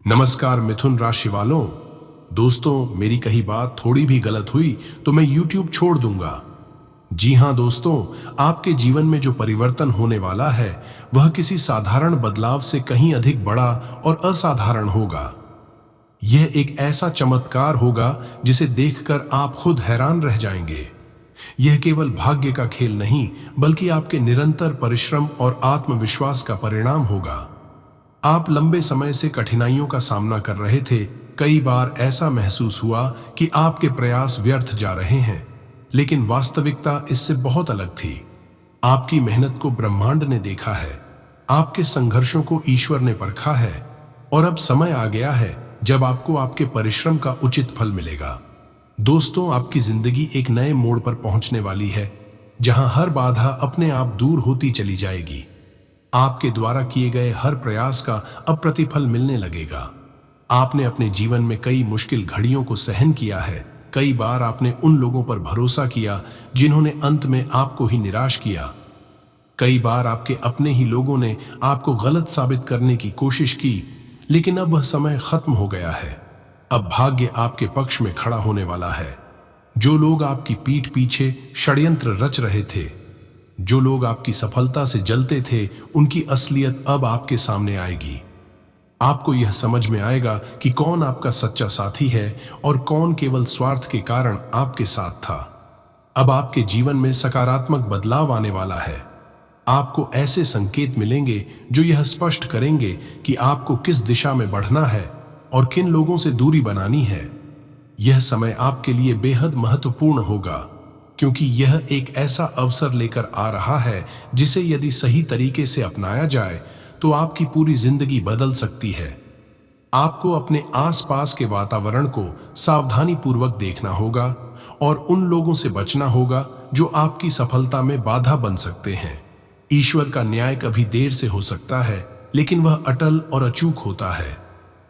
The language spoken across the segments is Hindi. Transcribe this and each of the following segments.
नमस्कार मिथुन राशि वालों। दोस्तों, मेरी कही बात थोड़ी भी गलत हुई तो मैं YouTube छोड़ दूंगा। जी हां दोस्तों, आपके जीवन में जो परिवर्तन होने वाला है वह किसी साधारण बदलाव से कहीं अधिक बड़ा और असाधारण होगा। यह एक ऐसा चमत्कार होगा जिसे देखकर आप खुद हैरान रह जाएंगे। यह केवल भाग्य का खेल नहीं, बल्कि आपके निरंतर परिश्रम और आत्मविश्वास का परिणाम होगा। आप लंबे समय से कठिनाइयों का सामना कर रहे थे। कई बार ऐसा महसूस हुआ कि आपके प्रयास व्यर्थ जा रहे हैं, लेकिन वास्तविकता इससे बहुत अलग थी। आपकी मेहनत को ब्रह्मांड ने देखा है, आपके संघर्षों को ईश्वर ने परखा है, और अब समय आ गया है जब आपको आपके परिश्रम का उचित फल मिलेगा। दोस्तों, आपकी जिंदगी एक नए मोड़ पर पहुंचने वाली है, जहां हर बाधा अपने आप दूर होती चली जाएगी। आपके द्वारा किए गए हर प्रयास का अब प्रतिफल मिलने लगेगा। आपने अपने जीवन में कई मुश्किल घड़ियों को सहन किया है। कई बार आपने उन लोगों पर भरोसा किया जिन्होंने अंत में आपको ही निराश किया। कई बार आपके अपने ही लोगों ने आपको गलत साबित करने की कोशिश की, लेकिन अब वह समय खत्म हो गया है। अब भाग्य आपके पक्ष में खड़ा होने वाला है। जो लोग आपकी पीठ पीछे षड्यंत्र रच रहे थे, जो लोग आपकी सफलता से जलते थे, उनकी असलियत अब आपके सामने आएगी। आपको यह समझ में आएगा कि कौन आपका सच्चा साथी है और कौन केवल स्वार्थ के कारण आपके साथ था। अब आपके जीवन में सकारात्मक बदलाव आने वाला है। आपको ऐसे संकेत मिलेंगे जो यह स्पष्ट करेंगे कि आपको किस दिशा में बढ़ना है और किन लोगों से दूरी बनानी है। यह समय आपके लिए बेहद महत्वपूर्ण होगा, क्योंकि यह एक ऐसा अवसर लेकर आ रहा है जिसे यदि सही तरीके से अपनाया जाए तो आपकी पूरी जिंदगी बदल सकती है। आपको अपने आसपास के वातावरण को सावधानीपूर्वक देखना होगा और उन लोगों से बचना होगा जो आपकी सफलता में बाधा बन सकते हैं। ईश्वर का न्याय कभी देर से हो सकता है, लेकिन वह अटल और अचूक होता है।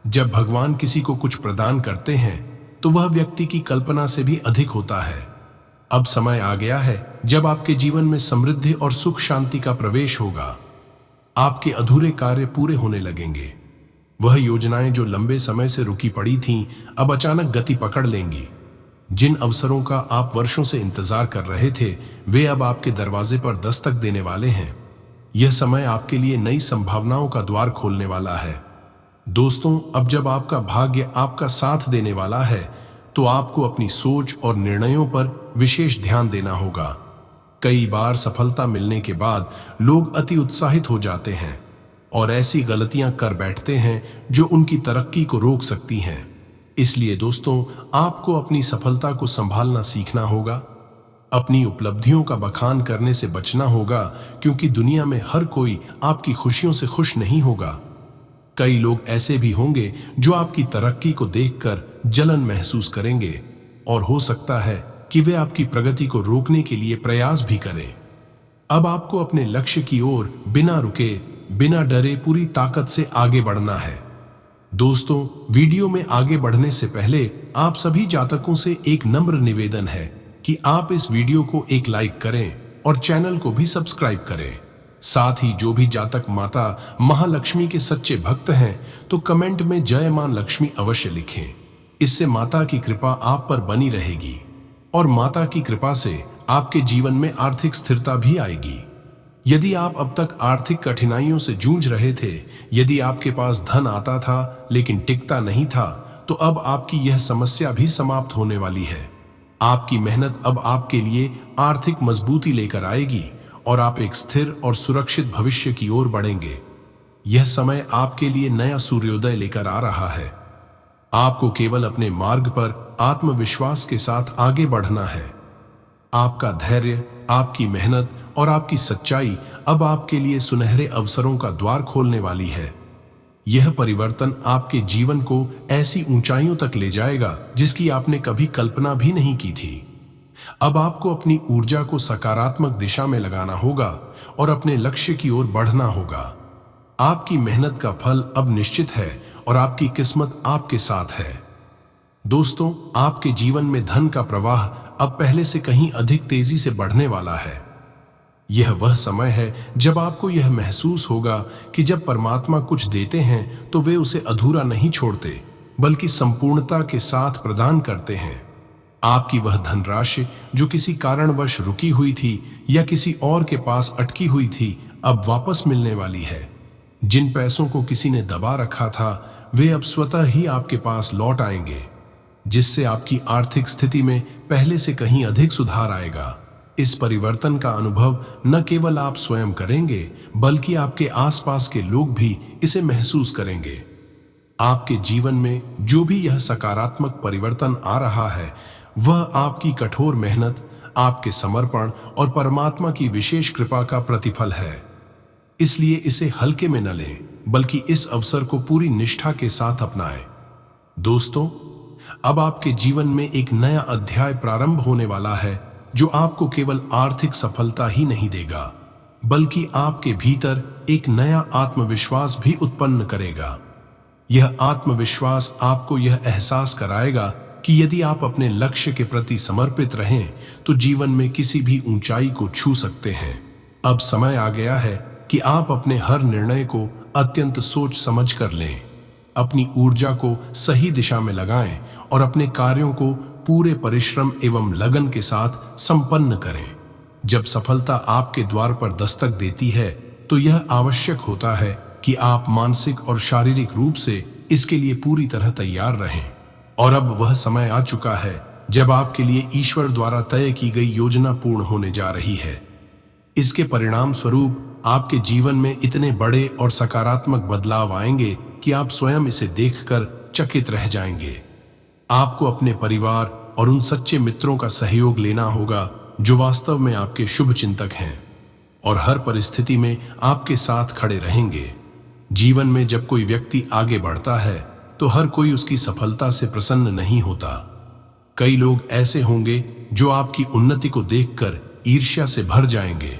जब भगवान किसी को कुछ प्रदान करते हैं तो वह व्यक्ति की कल्पना से भी अधिक होता है। अब समय आ गया है जब आपके जीवन में समृद्धि और सुख शांति का प्रवेश होगा। आपके अधूरे कार्य पूरे होने लगेंगे। वह योजनाएं जो लंबे समय से रुकी पड़ी थीं, अब अचानक गति पकड़ लेंगी। जिन अवसरों का आप वर्षों से इंतजार कर रहे थे, वे अब आपके दरवाजे पर दस्तक देने वाले हैं। यह समय आपके लिए नई संभावनाओं का द्वार खोलने वाला है। दोस्तों, अब जब आपका भाग्य आपका साथ देने वाला है, तो आपको अपनी सोच और निर्णयों पर विशेष ध्यान देना होगा। कई बार सफलता मिलने के बाद लोग अति उत्साहित हो जाते हैं और ऐसी गलतियां कर बैठते हैं जो उनकी तरक्की को रोक सकती हैं। इसलिए दोस्तों, आपको अपनी सफलता को संभालना सीखना होगा। अपनी उपलब्धियों का बखान करने से बचना होगा, क्योंकि दुनिया में हर कोई आपकी खुशियों से खुश नहीं होगा। कई लोग ऐसे भी होंगे जो आपकी तरक्की को देखकर जलन महसूस करेंगे, और हो सकता है कि वे आपकी प्रगति को रोकने के लिए प्रयास भी करें। अब आपको अपने लक्ष्य की ओर बिना रुके, बिना डरे पूरी ताकत से आगे बढ़ना है। दोस्तों, वीडियो में आगे बढ़ने से पहले आप सभी जातकों से एक नम्र निवेदन है कि आप इस वीडियो को एक लाइक करें और चैनल को भी सब्सक्राइब करें। साथ ही जो भी जातक माता महालक्ष्मी के सच्चे भक्त हैं, तो कमेंट में जय मां लक्ष्मी अवश्य लिखें। इससे माता की कृपा आप पर बनी रहेगी और माता की कृपा से आपके जीवन में आर्थिक स्थिरता भी आएगी। यदि आप अब तक आर्थिक कठिनाइयों से जूझ रहे थे, यदि आपके पास धन आता था लेकिन टिकता नहीं था, तो अब आपकी यह समस्या भी समाप्त होने वाली है। आपकी मेहनत अब आपके लिए आर्थिक मजबूती लेकर आएगी और आप एक स्थिर और सुरक्षित भविष्य की ओर बढ़ेंगे। यह समय आपके लिए नया सूर्योदय लेकर आ रहा है। आपको केवल अपने मार्ग पर आत्मविश्वास के साथ आगे बढ़ना है। आपका धैर्य, आपकी मेहनत और आपकी सच्चाई अब आपके लिए सुनहरे अवसरों का द्वार खोलने वाली है। यह परिवर्तन आपके जीवन को ऐसी ऊंचाइयों तक ले जाएगा जिसकी आपने कभी कल्पना भी नहीं की थी। अब आपको अपनी ऊर्जा को सकारात्मक दिशा में लगाना होगा और अपने लक्ष्य की ओर बढ़ना होगा। आपकी मेहनत का फल अब निश्चित है और आपकी किस्मत आपके साथ है। दोस्तों, आपके जीवन में धन का प्रवाह अब पहले से कहीं अधिक तेजी से बढ़ने वाला है। यह वह समय है जब आपको यह महसूस होगा कि जब परमात्मा कुछ देते हैं तो वे उसे अधूरा नहीं छोड़ते, बल्कि संपूर्णता के साथ प्रदान करते हैं। आपकी वह धनराशि जो किसी कारणवश रुकी हुई थी या किसी और के पास अटकी हुई थी, अब वापस मिलने वाली है। जिन पैसों को किसी ने दबा रखा था, वे अब स्वतः ही आपके पास लौट आएंगे, जिससे आपकी आर्थिक स्थिति में पहले से कहीं अधिक सुधार आएगा। इस परिवर्तन का अनुभव न केवल आप स्वयं करेंगे, बल्कि आपके आसपास के लोग भी इसे महसूस करेंगे। आपके जीवन में जो भी यह सकारात्मक परिवर्तन आ रहा है, वह आपकी कठोर मेहनत, आपके समर्पण और परमात्मा की विशेष कृपा का प्रतिफल है। इसलिए इसे हल्के में न लें, बल्कि इस अवसर को पूरी निष्ठा के साथ अपनाएं। दोस्तों, अब आपके जीवन में एक नया अध्याय प्रारंभ होने वाला है, जो आपको केवल आर्थिक सफलता ही नहीं देगा, बल्कि आपके भीतर एक नया आत्मविश्वास भी उत्पन्न करेगा। यह आत्मविश्वास आपको यह एहसास कराएगा कि यदि आप अपने लक्ष्य के प्रति समर्पित रहें, तो जीवन में किसी भी ऊंचाई को छू सकते हैं। अब समय आ गया है कि आप अपने हर निर्णय को अत्यंत सोच समझ कर लें, अपनी ऊर्जा को सही दिशा में लगाएं और अपने कार्यों को पूरे परिश्रम एवं लगन के साथ संपन्न करें। जब सफलता आपके द्वार पर दस्तक देती है, तो यह आवश्यक होता है कि आप मानसिक और शारीरिक रूप से इसके लिए पूरी तरह तैयार रहें। और अब वह समय आ चुका है जब आपके लिए ईश्वर द्वारा तय की गई योजना पूर्ण होने जा रही है। इसके परिणाम स्वरूप आपके जीवन में इतने बड़े और सकारात्मक बदलाव आएंगे कि आप स्वयं इसे देखकर चकित रह जाएंगे। आपको अपने परिवार और उन सच्चे मित्रों का सहयोग लेना होगा जो वास्तव में आपके शुभ चिंतक हैं और हर परिस्थिति में आपके साथ खड़े रहेंगे। जीवन में जब कोई व्यक्ति आगे बढ़ता है, तो हर कोई उसकी सफलता से प्रसन्न नहीं होता। कई लोग ऐसे होंगे जो आपकी उन्नति को देखकर ईर्ष्या से भर जाएंगे,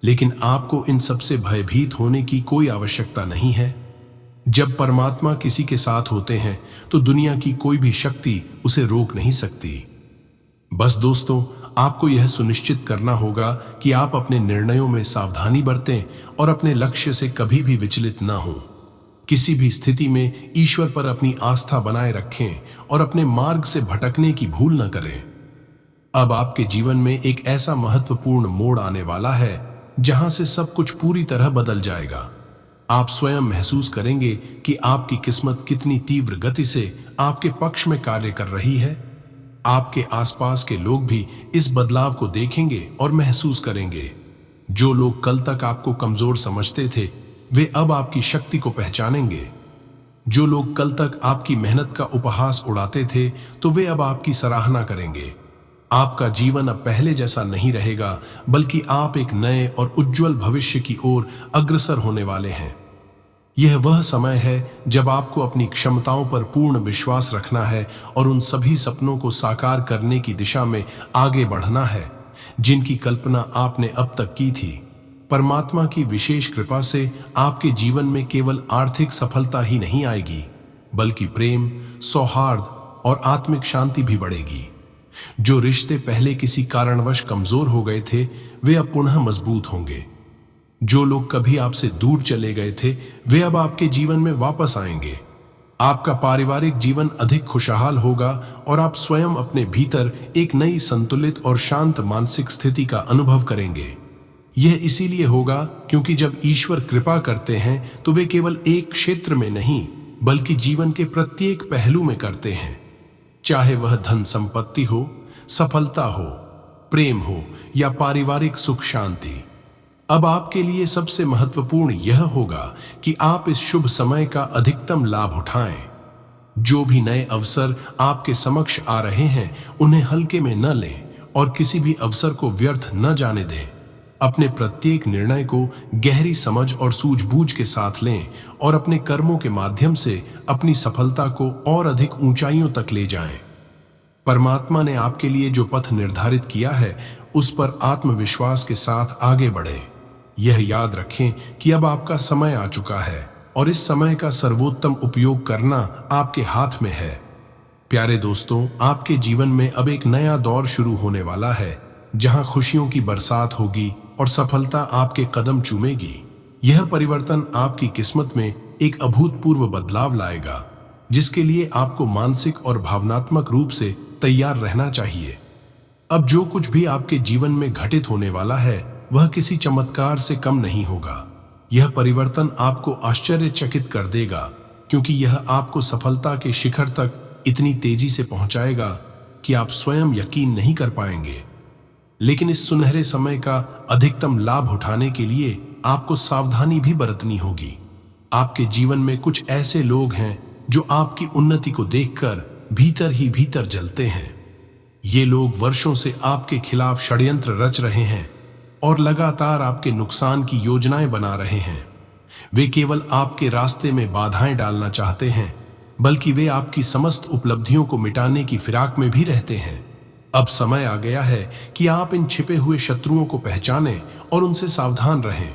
लेकिन आपको इन सबसे भयभीत होने की कोई आवश्यकता नहीं है। जब परमात्मा किसी के साथ होते हैं, तो दुनिया की कोई भी शक्ति उसे रोक नहीं सकती। बस दोस्तों, आपको यह सुनिश्चित करना होगा कि आप अपने निर्णयों में सावधानी बरतें और अपने लक्ष्य से कभी भी विचलित न हों। किसी भी स्थिति में ईश्वर पर अपनी आस्था बनाए रखें और अपने मार्ग से भटकने की भूल न करें। अब आपके जीवन में एक ऐसा महत्वपूर्ण मोड़ आने वाला है जहां से सब कुछ पूरी तरह बदल जाएगा। आप स्वयं महसूस करेंगे कि आपकी किस्मत कितनी तीव्र गति से आपके पक्ष में कार्य कर रही है। आपके आसपास के लोग भी इस बदलाव को देखेंगे और महसूस करेंगे। जो लोग कल तक आपको कमजोर समझते थे, वे अब आपकी शक्ति को पहचानेंगे। जो लोग कल तक आपकी मेहनत का उपहास उड़ाते थे, तो वे अब आपकी सराहना करेंगे। आपका जीवन अब पहले जैसा नहीं रहेगा, बल्कि आप एक नए और उज्जवल भविष्य की ओर अग्रसर होने वाले हैं। यह वह समय है जब आपको अपनी क्षमताओं पर पूर्ण विश्वास रखना है और उन सभी सपनों को साकार करने की दिशा में आगे बढ़ना है जिनकी कल्पना आपने अब तक की थी। परमात्मा की विशेष कृपा से आपके जीवन में केवल आर्थिक सफलता ही नहीं आएगी, बल्कि प्रेम, सौहार्द और आत्मिक शांति भी बढ़ेगी। जो रिश्ते पहले किसी कारणवश कमजोर हो गए थे, वे अब पुनः मजबूत होंगे। जो लोग कभी आपसे दूर चले गए थे, वे अब आपके जीवन में वापस आएंगे। आपका पारिवारिक जीवन अधिक खुशहाल होगा और आप स्वयं अपने भीतर एक नई संतुलित और शांत मानसिक स्थिति का अनुभव करेंगे। यह इसीलिए होगा क्योंकि जब ईश्वर कृपा करते हैं, तो वे केवल एक क्षेत्र में नहीं, बल्कि जीवन के प्रत्येक पहलू में करते हैं। चाहे वह धन संपत्ति हो, सफलता हो, प्रेम हो या पारिवारिक सुख शांति। अब आपके लिए सबसे महत्वपूर्ण यह होगा कि आप इस शुभ समय का अधिकतम लाभ उठाएं। जो भी नए अवसर आपके समक्ष आ रहे हैं, उन्हें हल्के में न लें और किसी भी अवसर को व्यर्थ न जाने दें। अपने प्रत्येक निर्णय को गहरी समझ और सूझबूझ के साथ लें और अपने कर्मों के माध्यम से अपनी सफलता को और अधिक ऊंचाइयों तक ले जाएं। परमात्मा ने आपके लिए जो पथ निर्धारित किया है, उस पर आत्मविश्वास के साथ आगे बढ़ें। यह याद रखें कि अब आपका समय आ चुका है और इस समय का सर्वोत्तम उपयोग करना आपके हाथ में है। प्यारे दोस्तों, आपके जीवन में अब एक नया दौर शुरू होने वाला है, जहां खुशियों की बरसात होगी और सफलता आपके कदम चूमेगी। यह परिवर्तन आपकी किस्मत में एक अभूतपूर्व बदलाव लाएगा, जिसके लिए आपको मानसिक और भावनात्मक रूप से तैयार रहना चाहिए। अब जो कुछ भी आपके जीवन में घटित होने वाला है वह किसी चमत्कार से कम नहीं होगा। यह परिवर्तन आपको आश्चर्यचकित कर देगा, क्योंकि यह आपको सफलता के शिखर तक इतनी तेजी से पहुंचाएगा कि आप स्वयं यकीन नहीं कर पाएंगे। लेकिन इस सुनहरे समय का अधिकतम लाभ उठाने के लिए आपको सावधानी भी बरतनी होगी। आपके जीवन में कुछ ऐसे लोग हैं जो आपकी उन्नति को देखकर भीतर ही भीतर जलते हैं। ये लोग वर्षों से आपके खिलाफ षड्यंत्र रच रहे हैं और लगातार आपके नुकसान की योजनाएं बना रहे हैं। वे केवल आपके रास्ते में बाधाएं डालना चाहते हैं, बल्कि वे आपकी समस्त उपलब्धियों को मिटाने की फिराक में भी रहते हैं। अब समय आ गया है कि आप इन छिपे हुए शत्रुओं को पहचानें और उनसे सावधान रहें।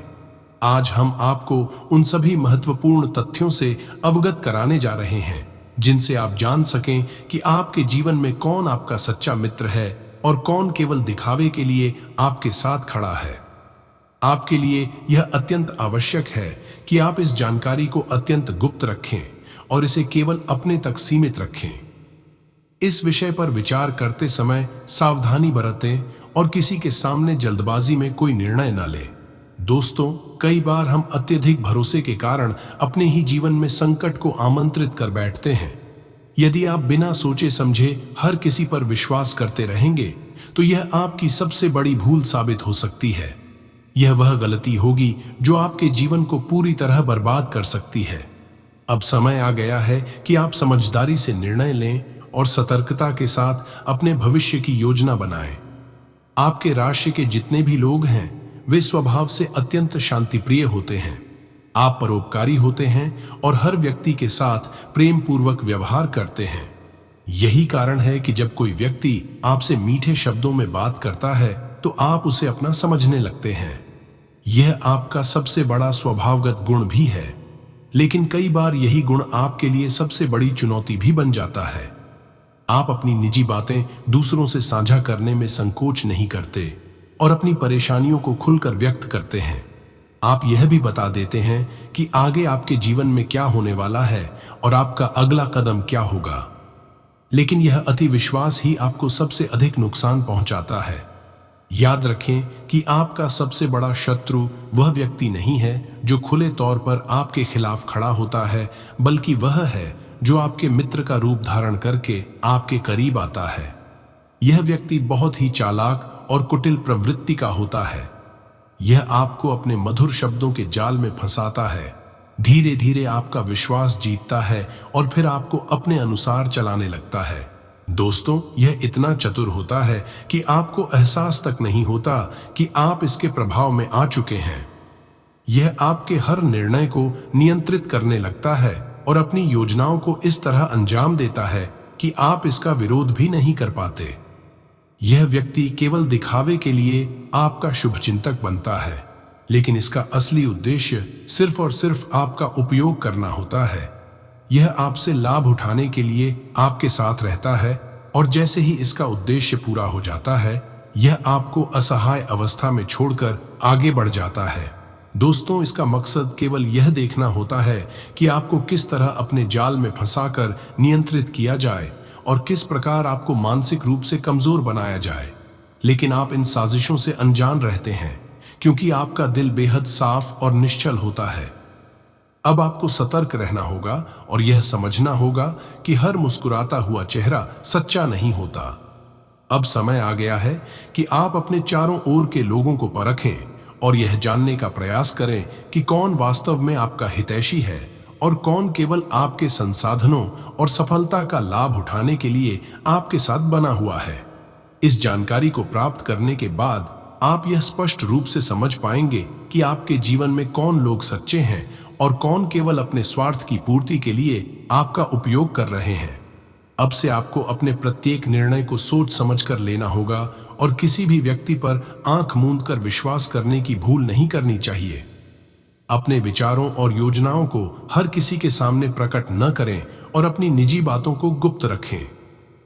आज हम आपको उन सभी महत्वपूर्ण तथ्यों से अवगत कराने जा रहे हैं जिनसे आप जान सकें कि आपके जीवन में कौन आपका सच्चा मित्र है और कौन केवल दिखावे के लिए आपके साथ खड़ा है। आपके लिए यह अत्यंत आवश्यक है कि आप इस जानकारी को अत्यंत गुप्त रखें और इसे केवल अपने तक सीमित रखें। इस विषय पर विचार करते समय सावधानी बरतें और किसी के सामने जल्दबाजी में कोई निर्णय न लें। दोस्तों, कई बार हम अत्यधिक भरोसे के कारण अपने ही जीवन में संकट को आमंत्रित कर बैठते हैं। यदि आप बिना सोचे समझे हर किसी पर विश्वास करते रहेंगे तो यह आपकी सबसे बड़ी भूल साबित हो सकती है। यह वह गलती होगी जो आपके जीवन को पूरी तरह बर्बाद कर सकती है। अब समय आ गया है कि आप समझदारी से निर्णय लें और सतर्कता के साथ अपने भविष्य की योजना बनाएं। आपके राशि के जितने भी लोग हैं वे स्वभाव से अत्यंत शांतिप्रिय होते हैं। आप परोपकारी होते हैं और हर व्यक्ति के साथ प्रेम पूर्वक व्यवहार करते हैं। यही कारण है कि जब कोई व्यक्ति आपसे मीठे शब्दों में बात करता है तो आप उसे अपना समझने लगते हैं। यह आपका सबसे बड़ा स्वभावगत गुण भी है, लेकिन कई बार यही गुण आपके लिए सबसे बड़ी चुनौती भी बन जाता है। आप अपनी निजी बातें दूसरों से साझा करने में संकोच नहीं करते और अपनी परेशानियों को खुलकर व्यक्त करते हैं। आप यह भी बता देते हैं कि आगे आपके जीवन में क्या होने वाला है और आपका अगला कदम क्या होगा। लेकिन यह अति विश्वास ही आपको सबसे अधिक नुकसान पहुंचाता है। याद रखें कि आपका सबसे बड़ा शत्रु वह व्यक्ति नहीं है जो खुले तौर पर आपके खिलाफ खड़ा होता है, बल्कि वह है जो आपके मित्र का रूप धारण करके आपके करीब आता है। यह व्यक्ति बहुत ही चालाक और कुटिल प्रवृत्ति का होता है। यह आपको अपने मधुर शब्दों के जाल में फंसाता है, धीरे धीरे आपका विश्वास जीतता है और फिर आपको अपने अनुसार चलाने लगता है। दोस्तों, यह इतना चतुर होता है कि आपको एहसास तक नहीं होता कि आप इसके प्रभाव में आ चुके हैं। यह आपके हर निर्णय को नियंत्रित करने लगता है और अपनी योजनाओं को इस तरह अंजाम देता है कि आप इसका विरोध भी नहीं कर पाते। यह व्यक्ति केवल दिखावे के लिए आपका शुभचिंतक बनता है, लेकिन इसका असली उद्देश्य सिर्फ और सिर्फ आपका उपयोग करना होता है। यह आपसे लाभ उठाने के लिए आपके साथ रहता है और जैसे ही इसका उद्देश्य पूरा हो जाता है, यह आपको असहाय अवस्था में छोड़कर आगे बढ़ जाता है। दोस्तों, इसका मकसद केवल यह देखना होता है कि आपको किस तरह अपने जाल में फंसाकर नियंत्रित किया जाए और किस प्रकार आपको मानसिक रूप से कमजोर बनाया जाए। लेकिन आप इन साजिशों से अनजान रहते हैं, क्योंकि आपका दिल बेहद साफ और निश्चल होता है। अब आपको सतर्क रहना होगा और यह समझना होगा कि हर मुस्कुराता हुआ चेहरा सच्चा नहीं होता। अब समय आ गया है कि आप अपने चारों ओर के लोगों को परखें और यह जानने का प्रयास करें कि कौन वास्तव में आपका हितैषी है और कौन केवल आपके संसाधनों और सफलता का लाभ उठाने के लिए आपके साथ बना हुआ है। इस जानकारी को प्राप्त करने के बाद आप यह स्पष्ट रूप से समझ पाएंगे कि आपके जीवन में कौन लोग सच्चे हैं और कौन केवल अपने स्वार्थ की पूर्ति के लिए आपका उपयोग कर रहे हैं। अब से आपको अपने प्रत्येक निर्णय को सोच समझकर लेना होगा और किसी भी व्यक्ति पर आंख मूंद कर विश्वास करने की भूल नहीं करनी चाहिए। अपने विचारों और योजनाओं को हर किसी के सामने प्रकट न करें और अपनी निजी बातों को गुप्त रखें।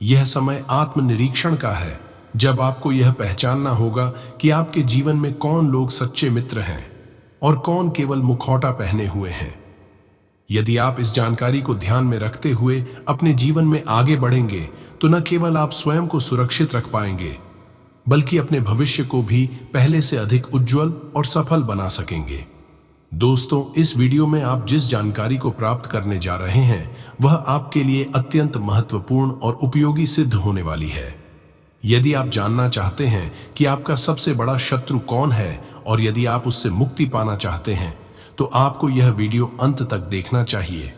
यह समय आत्मनिरीक्षण का है जब आपको यह पहचानना होगा कि आपके जीवन में कौन लोग सच्चे मित्र हैं और कौन केवल मुखौटा पहने हुए हैं। यदि आप इस जानकारी को ध्यान में रखते हुए अपने जीवन में आगे बढ़ेंगे तो न केवल आप स्वयं को सुरक्षित रख पाएंगे बल्कि अपने भविष्य को भी पहले से अधिक उज्जवल और सफल बना सकेंगे। दोस्तों, इस वीडियो में आप जिस जानकारी को प्राप्त करने जा रहे हैं वह आपके लिए अत्यंत महत्वपूर्ण और उपयोगी सिद्ध होने वाली है। यदि आप जानना चाहते हैं कि आपका सबसे बड़ा शत्रु कौन है और यदि आप उससे मुक्ति पाना चाहते हैं तो आपको यह वीडियो अंत तक देखना चाहिए।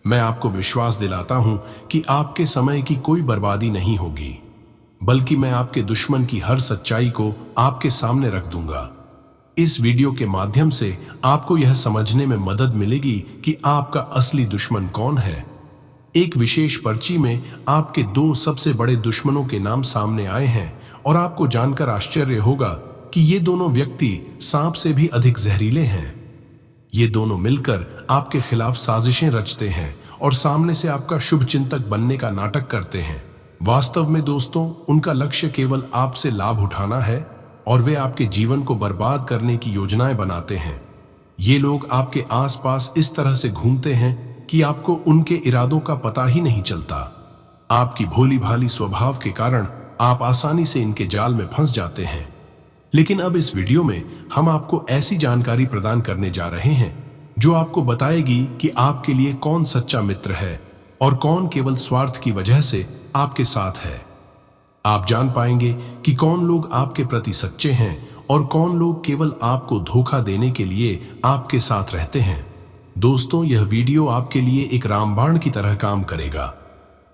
मैं आपको विश्वास दिलाता हूं कि आपके समय की कोई बर्बादी नहीं होगी, बल्कि मैं आपके दुश्मन की हर सच्चाई को आपके सामने रख दूंगा। इस वीडियो के माध्यम से आपको यह समझने में मदद मिलेगी कि आपका असली दुश्मन कौन है। एक विशेष पर्ची में आपके दो सबसे बड़े दुश्मनों के नाम सामने आए हैं और आपको जानकर आश्चर्य होगा कि ये दोनों व्यक्ति सांप से भी अधिक जहरीले हैं। ये दोनों मिलकर आपके खिलाफ साजिशें रचते हैं और सामने से आपका शुभचिंतक बनने का नाटक करते हैं। वास्तव में दोस्तों, उनका लक्ष्य केवल आपसे लाभ उठाना है और वे आपके जीवन को बर्बाद करने की योजनाएं बनाते हैं। ये लोग आपके आसपास इस तरह से घूमते हैं कि आपको उनके इरादों का पता ही नहीं चलता। आपकी भोली भाली स्वभाव के कारण आप आसानी से इनके जाल में फंस जाते हैं। लेकिन अब इस वीडियो में हम आपको ऐसी जानकारी प्रदान करने जा रहे हैं जो आपको बताएगी कि आपके लिए कौन सच्चा मित्र है और कौन केवल स्वार्थ की वजह से आपके साथ है। आप जान पाएंगे कि कौन लोग आपके प्रति सच्चे हैं और कौन लोग केवल आपको धोखा देने के लिए आपके साथ रहते हैं। दोस्तों, यह वीडियो आपके लिए एक रामबाण की तरह काम करेगा।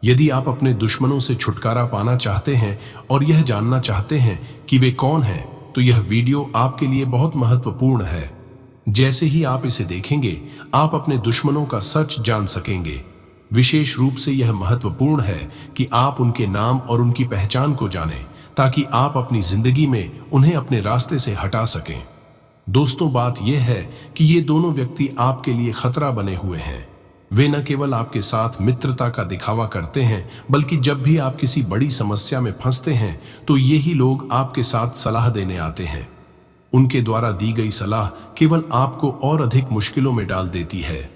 यदि आप अपने दुश्मनों से छुटकारा पाना चाहते हैं और यह जानना चाहते हैं कि वे कौन हैं, तो यह वीडियो आपके लिए बहुत महत्वपूर्ण है। जैसे ही आप इसे देखेंगे, आप अपने दुश्मनों का सच जान सकेंगे। विशेष रूप से यह महत्वपूर्ण है कि आप उनके नाम और उनकी पहचान को जानें ताकि आप अपनी जिंदगी में उन्हें अपने रास्ते से हटा सकें। दोस्तों, बात यह है कि ये दोनों व्यक्ति आपके लिए खतरा बने हुए हैं। वे न केवल आपके साथ मित्रता का दिखावा करते हैं, बल्कि जब भी आप किसी बड़ी समस्या में फंसते हैं तो यही लोग आपके साथ सलाह देने आते हैं। उनके द्वारा दी गई सलाह केवल आपको और अधिक मुश्किलों में डाल देती है।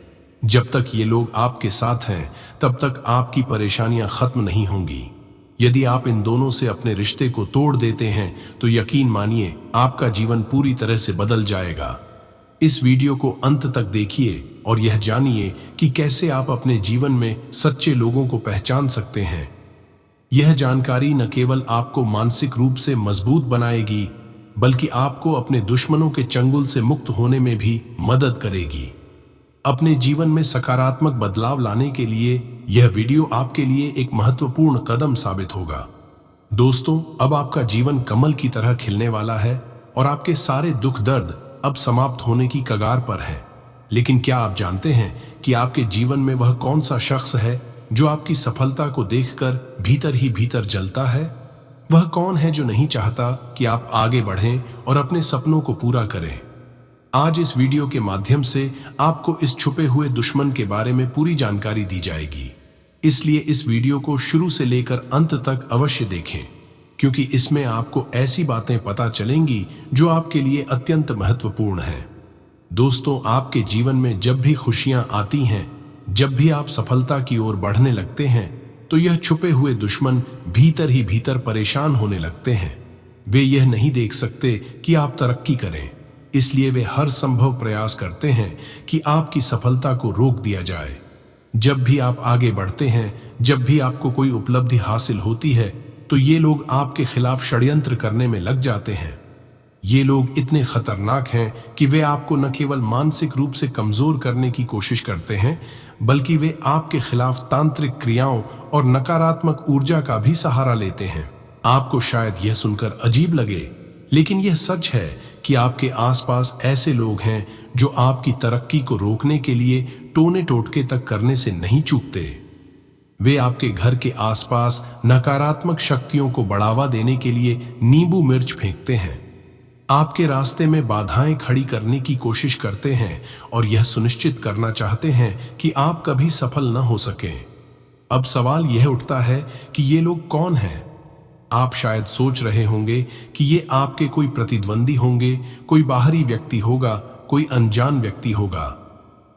जब तक ये लोग आपके साथ हैं, तब तक आपकी परेशानियां खत्म नहीं होंगी। यदि आप इन दोनों से अपने रिश्ते को तोड़ देते हैं तो यकीन मानिए आपका जीवन पूरी तरह से बदल जाएगा। इस वीडियो को अंत तक देखिए और यह जानिए कि कैसे आप अपने जीवन में सच्चे लोगों को पहचान सकते हैं। यह जानकारी न केवल आपको मानसिक रूप से मजबूत बनाएगी, बल्कि आपको अपने दुश्मनों के चंगुल से मुक्त होने में भी मदद करेगी। अपने जीवन में सकारात्मक बदलाव लाने के लिए यह वीडियो आपके लिए एक महत्वपूर्ण कदम साबित होगा। दोस्तों, अब आपका जीवन कमल की तरह खिलने वाला है और आपके सारे दुख दर्द अब समाप्त होने की कगार पर हैं। लेकिन क्या आप जानते हैं कि आपके जीवन में वह कौन सा शख्स है जो आपकी सफलता को देखकर भीतर ही भीतर जलता है? वह कौन है जो नहीं चाहता कि आप आगे बढ़ें और अपने सपनों को पूरा करें? आज इस वीडियो के माध्यम से आपको इस छुपे हुए दुश्मन के बारे में पूरी जानकारी दी जाएगी। इसलिए इस वीडियो को शुरू से लेकर अंत तक अवश्य देखें, क्योंकि इसमें आपको ऐसी बातें पता चलेंगी जो आपके लिए अत्यंत महत्वपूर्ण हैं। दोस्तों, आपके जीवन में जब भी खुशियां आती हैं, जब भी आप सफलता की ओर बढ़ने लगते हैं, तो यह छुपे हुए दुश्मन भीतर ही भीतर परेशान होने लगते हैं। वे यह नहीं देख सकते कि आप तरक्की करें, इसलिए वे हर संभव प्रयास करते हैं कि आपकी सफलता को रोक दिया जाए। जब भी आप आगे बढ़ते हैं, जब भी आपको कोई उपलब्धि हासिल होती है, तो ये लोग आपके खिलाफ षड्यंत्र करने में लग जाते हैं। ये लोग इतने खतरनाक हैं कि वे आपको न केवल मानसिक रूप से कमजोर करने की कोशिश करते हैं, बल्कि वे आपके खिलाफ तांत्रिक क्रियाओं और नकारात्मक ऊर्जा का भी सहारा लेते हैं। आपको शायद यह सुनकर अजीब लगे, लेकिन यह सच है कि आपके आसपास ऐसे लोग हैं जो आपकी तरक्की को रोकने के लिए टोने टोटके तक करने से नहीं चूकते। वे आपके घर के आसपास नकारात्मक शक्तियों को बढ़ावा देने के लिए नींबू मिर्च फेंकते हैं, आपके रास्ते में बाधाएं खड़ी करने की कोशिश करते हैं और यह सुनिश्चित करना चाहते हैं कि आप कभी सफल न हो सकें। अब सवाल यह उठता है कि ये लोग कौन हैं? आप शायद सोच रहे होंगे कि ये आपके कोई प्रतिद्वंदी होंगे, कोई बाहरी व्यक्ति होगा, कोई अनजान व्यक्ति होगा।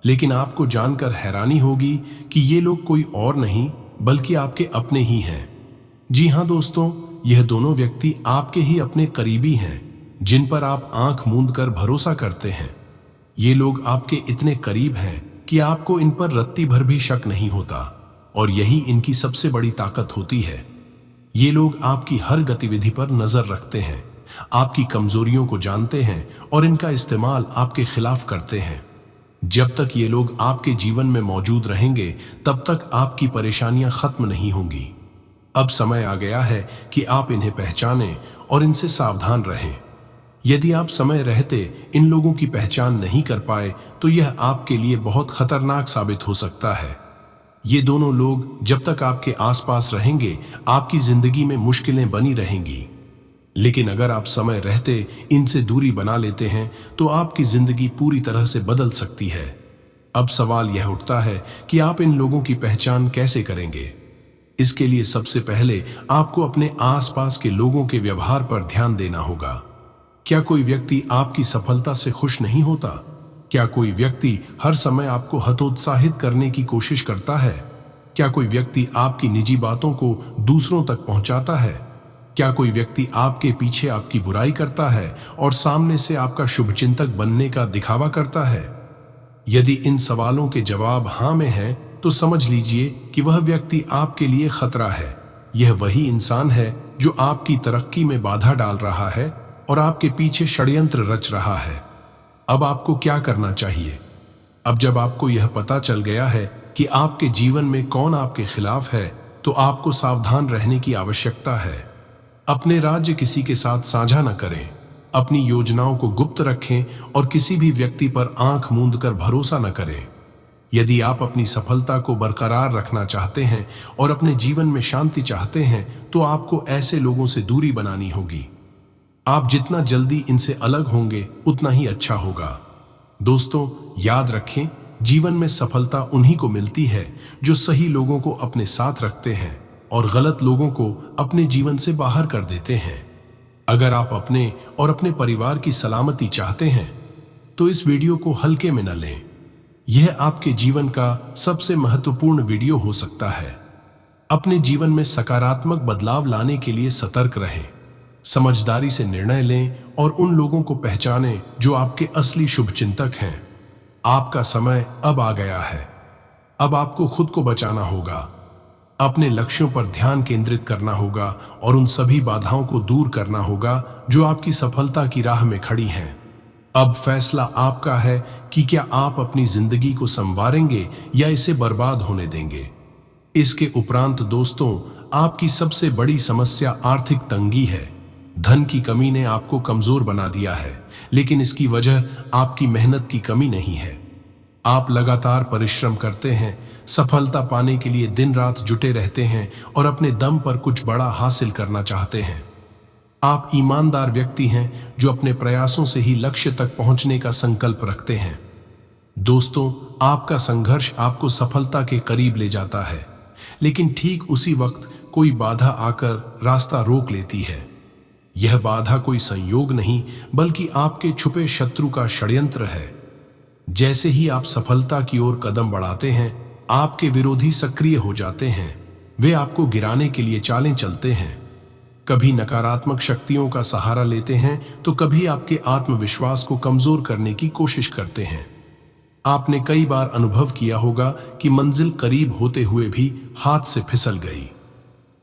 लेकिन आपको जानकर हैरानी होगी कि ये लोग कोई और नहीं बल्कि आपके अपने ही हैं। जी हाँ दोस्तों, यह दोनों व्यक्ति आपके ही अपने करीबी हैं, जिन पर आप आंख मूंद कर भरोसा करते हैं। ये लोग आपके इतने करीब हैं कि आपको इन पर रत्ती भर भी शक नहीं होता, और यही इनकी सबसे बड़ी ताकत होती है। ये लोग आपकी हर गतिविधि पर नजर रखते हैं, आपकी कमजोरियों को जानते हैं और इनका इस्तेमाल आपके खिलाफ करते हैं। जब तक ये लोग आपके जीवन में मौजूद रहेंगे, तब तक आपकी परेशानियां खत्म नहीं होंगी। अब समय आ गया है कि आप इन्हें पहचानें और इनसे सावधान रहें। यदि आप समय रहते इन लोगों की पहचान नहीं कर पाए, तो यह आपके लिए बहुत खतरनाक साबित हो सकता है। ये दोनों लोग जब तक आपके आसपास रहेंगे, आपकी जिंदगी में मुश्किलें बनी रहेंगी। लेकिन अगर आप समय रहते इनसे दूरी बना लेते हैं, तो आपकी जिंदगी पूरी तरह से बदल सकती है। अब सवाल यह उठता है कि आप इन लोगों की पहचान कैसे करेंगे। इसके लिए सबसे पहले आपको अपने आसपास के लोगों के व्यवहार पर ध्यान देना होगा। क्या कोई व्यक्ति आपकी सफलता से खुश नहीं होता? क्या कोई व्यक्ति हर समय आपको हतोत्साहित करने की कोशिश करता है? क्या कोई व्यक्ति आपकी निजी बातों को दूसरों तक पहुंचाता है? क्या कोई व्यक्ति आपके पीछे आपकी बुराई करता है और सामने से आपका शुभचिंतक बनने का दिखावा करता है? यदि इन सवालों के जवाब हाँ में हैं, तो समझ लीजिए कि वह व्यक्ति आपके लिए खतरा है। यह वही इंसान है जो आपकी तरक्की में बाधा डाल रहा है और आपके पीछे षड्यंत्र रच रहा है। अब आपको क्या करना चाहिए? अब जब आपको यह पता चल गया है कि आपके जीवन में कौन आपके खिलाफ है, तो आपको सावधान रहने की आवश्यकता है। अपने राज्य किसी के साथ साझा न करें, अपनी योजनाओं को गुप्त रखें और किसी भी व्यक्ति पर आंख मूंद कर भरोसा न करें। यदि आप अपनी सफलता को बरकरार रखना चाहते हैं और अपने जीवन में शांति चाहते हैं, तो आपको ऐसे लोगों से दूरी बनानी होगी। आप जितना जल्दी इनसे अलग होंगे, उतना ही अच्छा होगा। दोस्तों, याद रखें, जीवन में सफलता उन्हीं को मिलती है जो सही लोगों को अपने साथ रखते हैं और गलत लोगों को अपने जीवन से बाहर कर देते हैं। अगर आप अपने और अपने परिवार की सलामती चाहते हैं, तो इस वीडियो को हल्के में न लें। यह आपके जीवन का सबसे महत्वपूर्ण वीडियो हो सकता है। अपने जीवन में सकारात्मक बदलाव लाने के लिए सतर्क रहें, समझदारी से निर्णय लें और उन लोगों को पहचानें जो आपके असली शुभचिंतक हैं। आपका समय अब आ गया है। अब आपको खुद को बचाना होगा, अपने लक्ष्यों पर ध्यान केंद्रित करना होगा और उन सभी बाधाओं को दूर करना होगा जो आपकी सफलता की राह में खड़ी हैं। अब फैसला आपका है कि क्या आप अपनी जिंदगी को संवारेंगे या इसे बर्बाद होने देंगे। इसके उपरांत दोस्तों, आपकी सबसे बड़ी समस्या आर्थिक तंगी है। धन की कमी ने आपको कमजोर बना दिया है, लेकिन इसकी वजह आपकी मेहनत की कमी नहीं है। आप लगातार परिश्रम करते हैं, सफलता पाने के लिए दिन रात जुटे रहते हैं और अपने दम पर कुछ बड़ा हासिल करना चाहते हैं। आप ईमानदार व्यक्ति हैं जो अपने प्रयासों से ही लक्ष्य तक पहुंचने का संकल्प रखते हैं। दोस्तों, आपका संघर्ष आपको सफलता के करीब ले जाता है, लेकिन ठीक उसी वक्त कोई बाधा आकर रास्ता रोक लेती है। यह बाधा कोई संयोग नहीं, बल्कि आपके छुपे शत्रु का षड्यंत्र है। जैसे ही आप सफलता की ओर कदम बढ़ाते हैं, आपके विरोधी सक्रिय हो जाते हैं। वे आपको गिराने के लिए चालें चलते हैं। कभी नकारात्मक शक्तियों का सहारा लेते हैं, तो कभी आपके आत्मविश्वास को कमजोर करने की कोशिश करते हैं। आपने कई बार अनुभव किया होगा कि मंजिल करीब होते हुए भी हाथ से फिसल गई।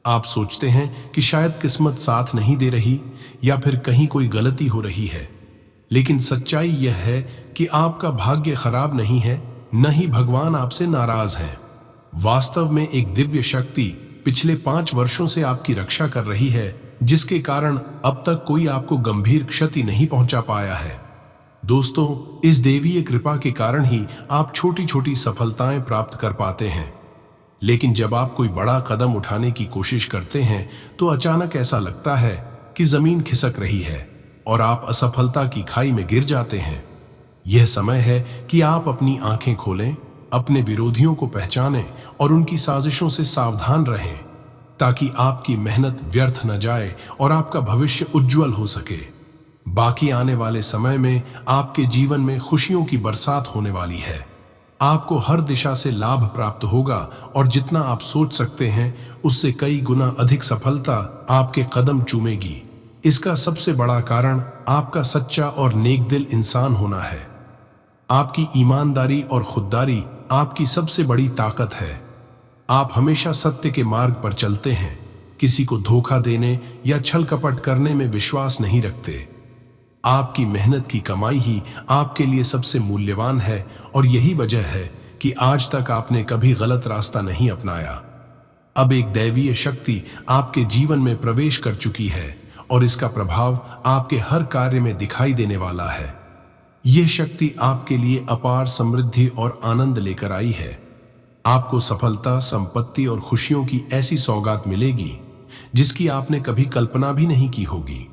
आप सोचते हैं कि शायद किस्मत साथ नहीं दे रही या फिर कहीं कोई गलती हो रही है, लेकिन सच्चाई यह है कि आपका भाग्य खराब नहीं है, न ही भगवान आपसे नाराज हैं। वास्तव में एक दिव्य शक्ति पिछले 5 वर्षों से आपकी रक्षा कर रही है, जिसके कारण अब तक कोई आपको गंभीर क्षति नहीं पहुंचा पाया है। दोस्तों, इस देवीय कृपा के कारण ही आप छोटी छोटी सफलताएं प्राप्त कर पाते हैं। लेकिन जब आप कोई बड़ा कदम उठाने की कोशिश करते हैं, तो अचानक ऐसा लगता है कि जमीन खिसक रही है और आप असफलता की खाई में गिर जाते हैं। यह समय है कि आप अपनी आंखें खोलें, अपने विरोधियों को पहचानें और उनकी साजिशों से सावधान रहें। ताकि आपकी मेहनत व्यर्थ न जाए और आपका भविष्य उज्जवल हो सके। बाकी आने वाले समय में आपके जीवन में खुशियों की बरसात होने वाली है। आपको हर दिशा से लाभ प्राप्त होगा और जितना आप सोच सकते हैं उससे कई गुना अधिक सफलता आपके कदम चूमेगी। इसका सबसे बड़ा कारण आपका सच्चा और नेक दिल इंसान होना है। आपकी ईमानदारी और खुददारी आपकी सबसे बड़ी ताकत है। आप हमेशा सत्य के मार्ग पर चलते हैं, किसी को धोखा देने या छल कपट करने में विश्वास नहीं रखते। आपकी मेहनत की कमाई ही आपके लिए सबसे मूल्यवान है और यही वजह है कि आज तक आपने कभी गलत रास्ता नहीं अपनाया। अब एक दैवीय शक्ति आपके जीवन में प्रवेश कर चुकी है और इसका प्रभाव आपके हर कार्य में दिखाई देने वाला है। यह शक्ति आपके लिए अपार समृद्धि और आनंद लेकर आई है। आपको सफलता, संपत्ति और खुशियों की ऐसी सौगात मिलेगी जिसकी आपने कभी कल्पना भी नहीं की होगी।